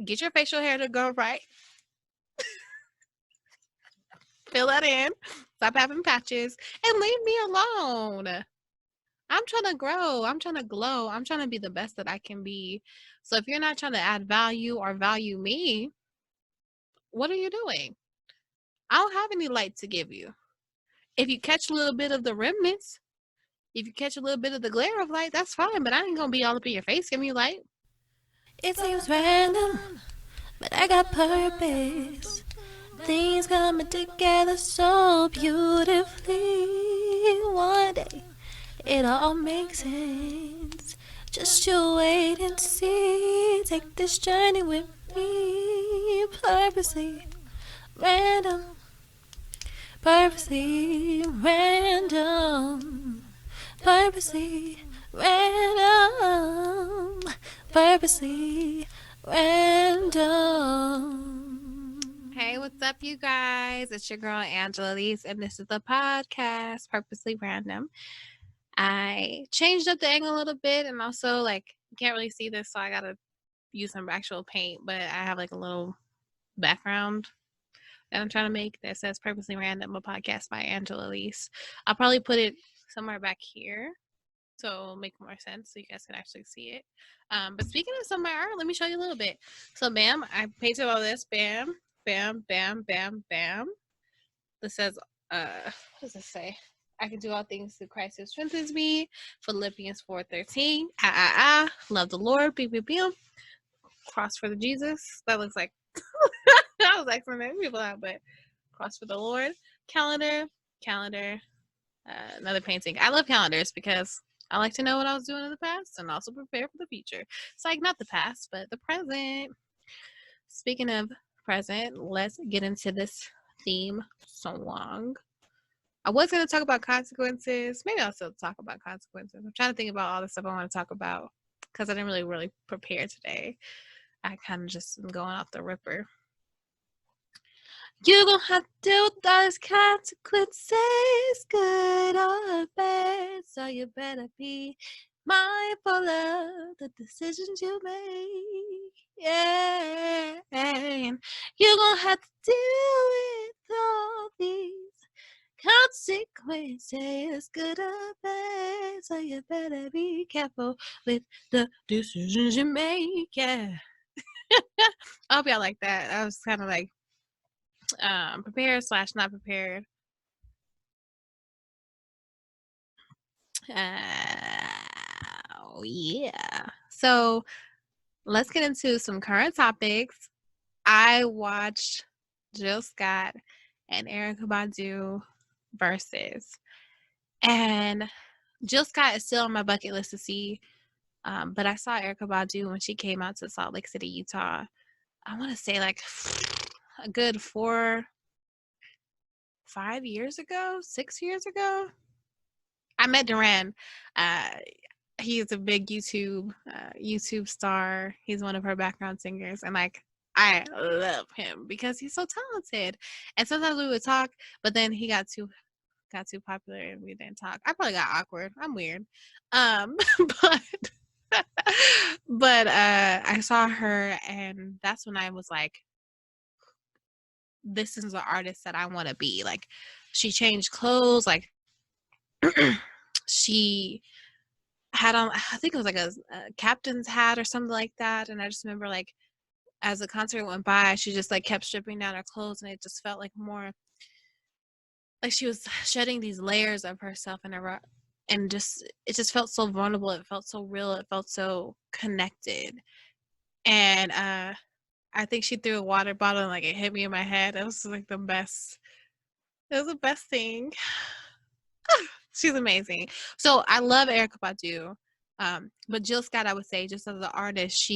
Get your facial hair to go right. Fill that in. Stop having patches and leave me alone. I'm trying to grow. I'm trying to glow. I'm trying to be the best that I can be. So if you're not trying to add value or value me, what are you doing? I don't have any light to give you. If you catch a little bit of the remnants, if you catch a little bit of the glare of light, that's fine. But I ain't gonna be all up in your face giving you light. It seems random, but I got purpose. Things coming together so beautifully. One day, it all makes sense. Just you wait and see. Take this journey with me. Purposely random. Purposely random. Purposely random. Purposely random. Hey, what's up, you guys? It's your girl Angela Lise, and this is the podcast Purposely Random. I changed up the angle a little bit, and also you can't really see this, so I gotta use some actual paint. But I have a little background that I'm trying to make that says Purposely Random, a podcast by Angela Lise. I'll probably put it somewhere back here, so it'll make more sense so you guys can actually see it. But speaking of some of my art, let me show you a little bit. So, bam, I painted all this. Bam, bam, bam, bam, bam. This says, what does this say? I can do all things through Christ who strengthens me. Philippians 4:13. Love the Lord. Beep, beep, beep. Cross for the Jesus. That looks like I was like some people out, but cross for the Lord. Calendar. Another painting. I love calendars because I like to know what I was doing in the past and also prepare for the future. It's not the past, but the present. Speaking of present, let's get into this theme song. I was going to talk about consequences. Maybe I'll still talk about consequences. I'm trying to think about all the stuff I want to talk about because I didn't really prepare today. I kind of just am going off the ripper. You're gonna have to deal with all these consequences, good or bad. So you better be mindful of the decisions you make. Yeah. And you're gonna have to deal with all these consequences, good or bad. So you better be careful with the decisions you make. Yeah. I hope y'all like that. I was kind of prepared / not prepared. Yeah. So let's get into some current topics. I watched Jill Scott and Erykah Badu versus, and Jill Scott is still on my bucket list to see. But I saw Erykah Badu when she came out to Salt Lake City, Utah. I want to say a good 5 years ago, 6 years ago. I met Duran. He's a big YouTube star. He's one of her background singers, and I love him because he's so talented. And sometimes we would talk, but then he got too popular and we didn't talk. I probably got awkward. I'm weird. But but I saw her, and that's when I was like, this is the artist that I want to be. She changed clothes, she had on, I think it was a captain's hat or something like that. And I just remember as the concert went by, she just kept stripping down her clothes, and it just felt more like she was shedding these layers of herself and it just felt so vulnerable. It felt so real. It felt so connected. And I think she threw a water bottle and it hit me in my head. It was the best. It was the best thing. She's amazing. So I love Erykah Badu. But Jill Scott, I would say, just as an artist,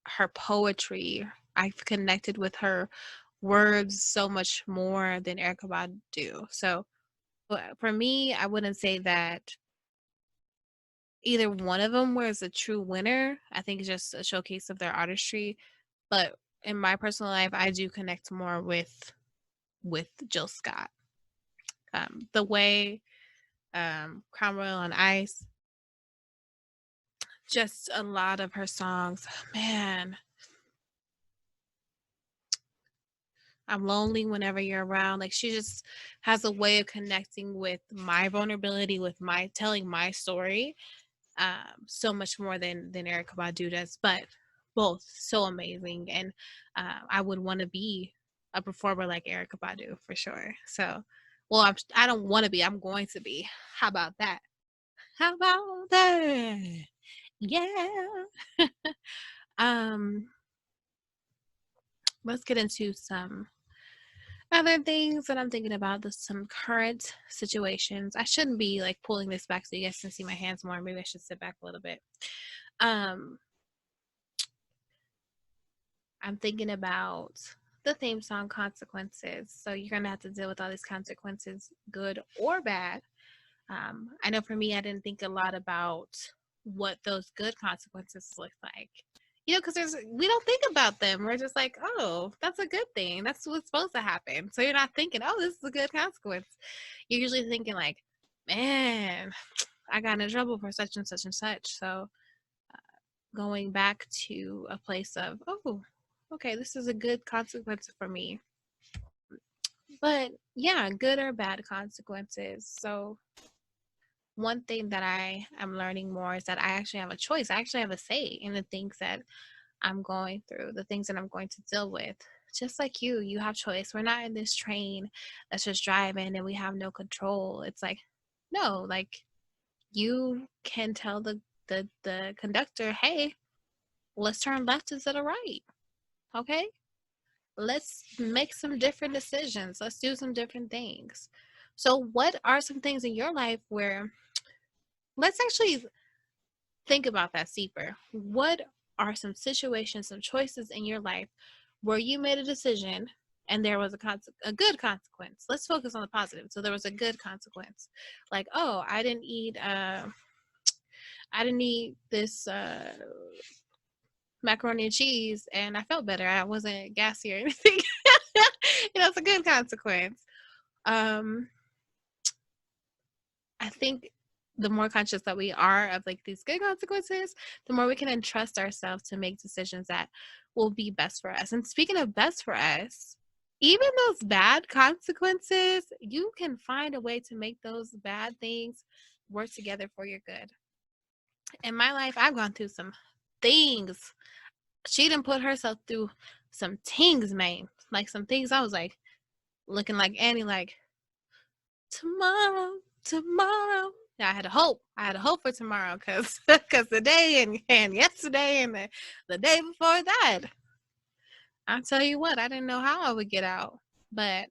her poetry, I've connected with her words so much more than Erykah Badu. So for me, I wouldn't say that either one of them was a true winner. I think it's just a showcase of their artistry. But in my personal life, I do connect more with Jill Scott. The way Crown Royal on Ice, just a lot of her songs, man, I'm lonely whenever you're around. Like, she just has a way of connecting with my vulnerability, with my telling my story, so much more than Erykah Badu does. But both so amazing, and I would want to be a performer like Erykah Badu for sure. So, well, I don't want to be. I'm going to be. How about that? How about that? Yeah. um, let's get into some other things that I'm thinking about. Some current situations. I shouldn't be like pulling this back so you guys can see my hands more. Maybe I should sit back a little bit. Um, I'm thinking about the theme song Consequences. So you're gonna have to deal with all these consequences, good or bad. I know for me, I didn't think a lot about what those good consequences look like. You know, because we don't think about them. We're just like, oh, that's a good thing. That's what's supposed to happen. So you're not thinking, oh, this is a good consequence. You're usually thinking like, man, I got in trouble for such and such and such. So going back to a place of, oh, okay, this is a good consequence for me. But yeah, good or bad consequences. So one thing that I am learning more is that I actually have a choice. I actually have a say in the things that I'm going through, the things that I'm going to deal with. Just like you have choice. We're not in this train that's just driving and we have no control. It's like, no, like you can tell the conductor, hey, let's turn left instead of right. Okay? Let's make some different decisions. Let's do some different things. So, what are some things in your life where, let's actually think about that deeper. What are some situations, some choices in your life where you made a decision and there was a good consequence? Let's focus on the positive. So there was a good consequence, like, oh, I didn't eat this macaroni and cheese, and I felt better. I wasn't gassy or anything. It's a good consequence. Um, I think the more conscious that we are of like these good consequences, the more we can entrust ourselves to make decisions that will be best for us. And speaking of best for us, even those bad consequences, you can find a way to make those bad things work together for your good. In my life, I've gone through some things. She didn't put herself through some things, man. Like some things I was like looking like Annie, like tomorrow, tomorrow. Yeah, I had a hope. I had a hope for tomorrow because today and yesterday and the day before that, I'll tell you what, I didn't know how I would get out. But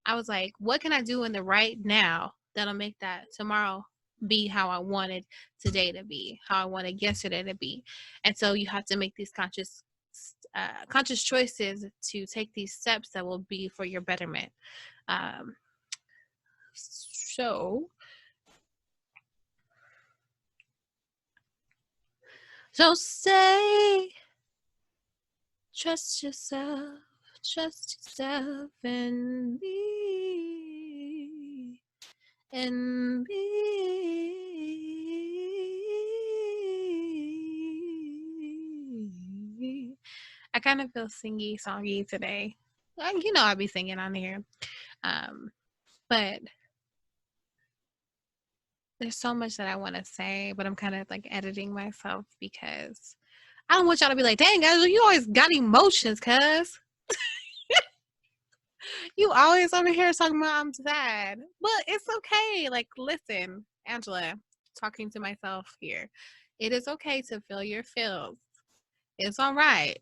I was like, what can I do in the right now that'll make that tomorrow be how I wanted today to be, how I wanted yesterday to be? And so you have to make these conscious choices to take these steps that will be for your betterment. Um, so say, trust yourself and be, and be. I kind of feel songy today. I'll be singing on here. But there's so much that I want to say, but I'm kind of like editing myself because I don't want y'all to be like, dang, guys, you always got emotions, cuz. You always over here talking about I'm sad. But it's okay. Like, listen, Angela, talking to myself here. It is okay to feel your feels. It's all right.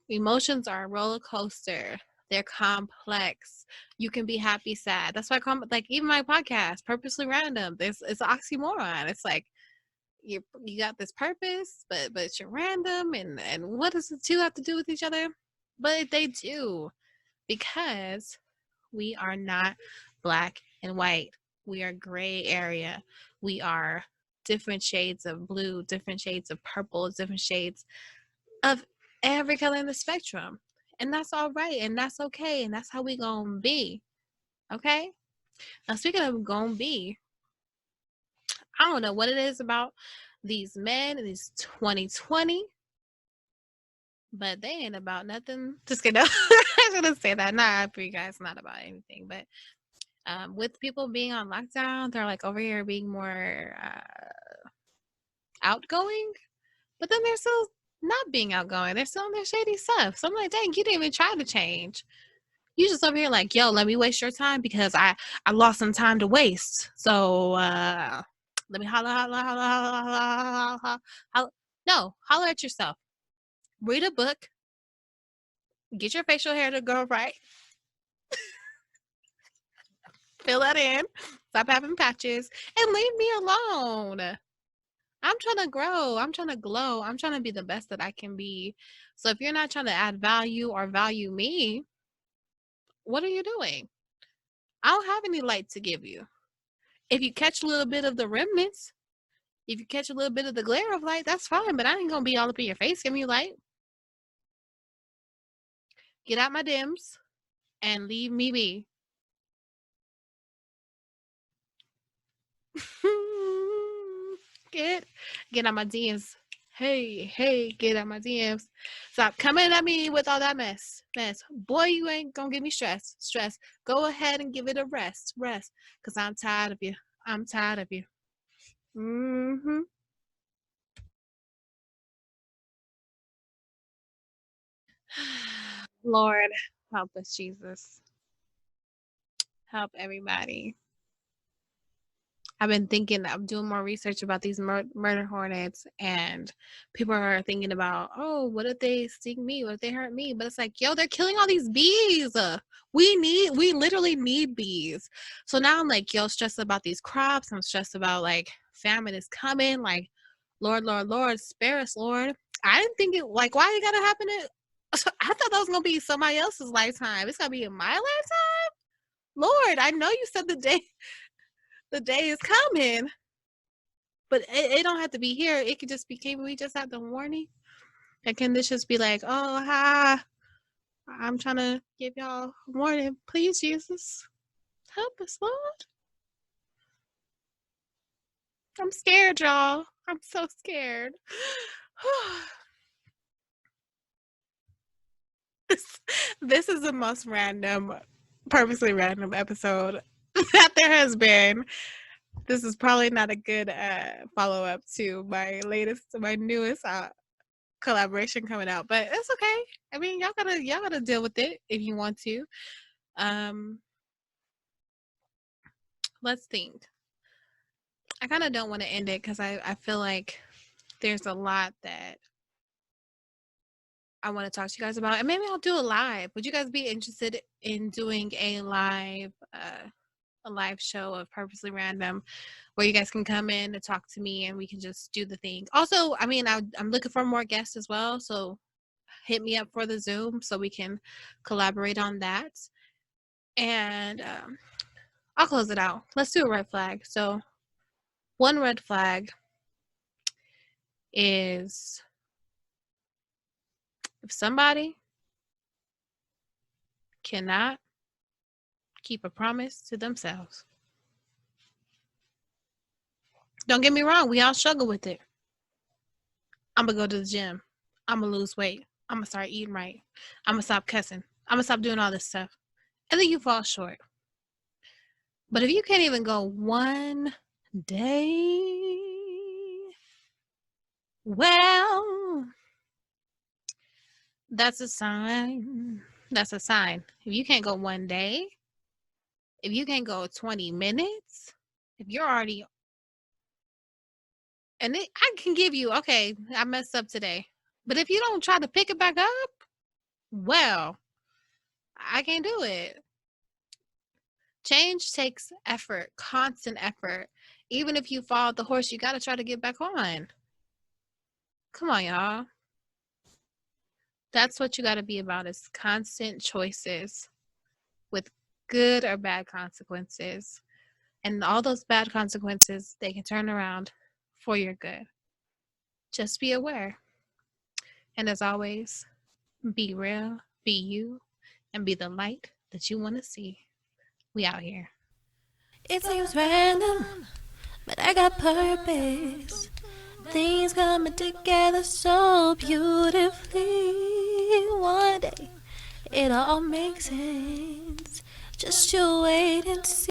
Emotions are a roller coaster. They're complex. You can be happy, sad. That's why like even my podcast, Purposely Random, it's an oxymoron. It's like you got this purpose, but you're random, and what does the two have to do with each other? But they do, because we are not black and white. We are gray area. We are different shades of blue, different shades of purple, different shades of every color in the spectrum. And that's all right. And that's okay. And that's how we gonna be. Okay? Now, speaking of gonna be, I don't know what it is about these men in these 2020, but they ain't about nothing. Just kidding. was gonna say that, not for you guys, not about anything, but with people being on lockdown, they're like over here being more outgoing, but then they're still not being outgoing. They're still on their shady stuff. So I'm like, dang, you didn't even try to change. You just over here like, yo, let me waste your time because I lost some time to waste. So let me holla, holla, holla, holla, holla, holla, holla. No, holla at yourself. Read a book. Get your facial hair to go right. Fill that in. Stop having patches and leave me alone. I'm trying to grow. I'm trying to glow. I'm trying to be the best that I can be. So if you're not trying to add value or value me, what are you doing? I don't have any light to give you. If you catch a little bit of the remnants, if you catch a little bit of the glare of light, that's fine, but I ain't gonna be all up in your face giving you light. Get out my dims and leave me be. Get out my DMs. Hey, get out my DMs. Stop coming at me with all that mess. Boy, you ain't gonna give me stress. Go ahead and give it a rest. Cause I'm tired of you. Mm-hmm. Lord, help us, Jesus. Help everybody. I've been thinking, I'm doing more research about these murder hornets, and people are thinking about, oh, what if they sting me? What if they hurt me? But it's like, yo, they're killing all these bees. We literally need bees. So now I'm like, yo, stressed about these crops. I'm stressed about like famine is coming. Like, Lord, spare us, Lord. I didn't think it, like, why it gotta happen? I thought that was gonna be somebody else's lifetime. It's gonna be in my lifetime. Lord, I know you said the day is coming, but it don't have to be here. It could just be, can we just have the warning? And can this just be like, oh, hi, I'm trying to give y'all a warning. Please, Jesus, help us, Lord. I'm scared, y'all. I'm so scared. This is the most random, purposely random episode that there has been. This is probably not a good follow-up to my newest collaboration coming out, but it's okay. I mean, y'all gotta deal with it if you want to. Let's think. I kind of don't want to end it because I feel like there's a lot that I want to talk to you guys about, and maybe I'll do a live. Would you guys be interested in doing a live show of Purposely Random, where you guys can come in and talk to me, and we can just do the thing? Also, I mean, I'm looking for more guests as well, so hit me up for the Zoom so we can collaborate on that. And I'll close it out. Let's do a red flag. So one red flag is if somebody cannot keep a promise to themselves. Don't get me wrong, we all struggle with it. I'm gonna go to the gym. I'm gonna lose weight. I'm gonna start eating right. I'm gonna stop cussing. I'm gonna stop doing all this stuff. And then you fall short. But if you can't even go one day, well, that's a sign. That's a sign. If you can't go one day, if you can't go 20 minutes, if you're already, and I can give you, okay, I messed up today. But if you don't try to pick it back up, well, I can't do it. Change takes effort, constant effort. Even if you fall off the horse, you got to try to get back on. Come on, y'all. That's what you got to be about, is constant choices with good or bad consequences. And all those bad consequences, they can turn around for your good. Just be aware. And as always, be real, be you, and be the light that you want to see. We out here. It seems random, but I got purpose. Things coming together so beautifully. One day, It all makes sense. Just you wait and see.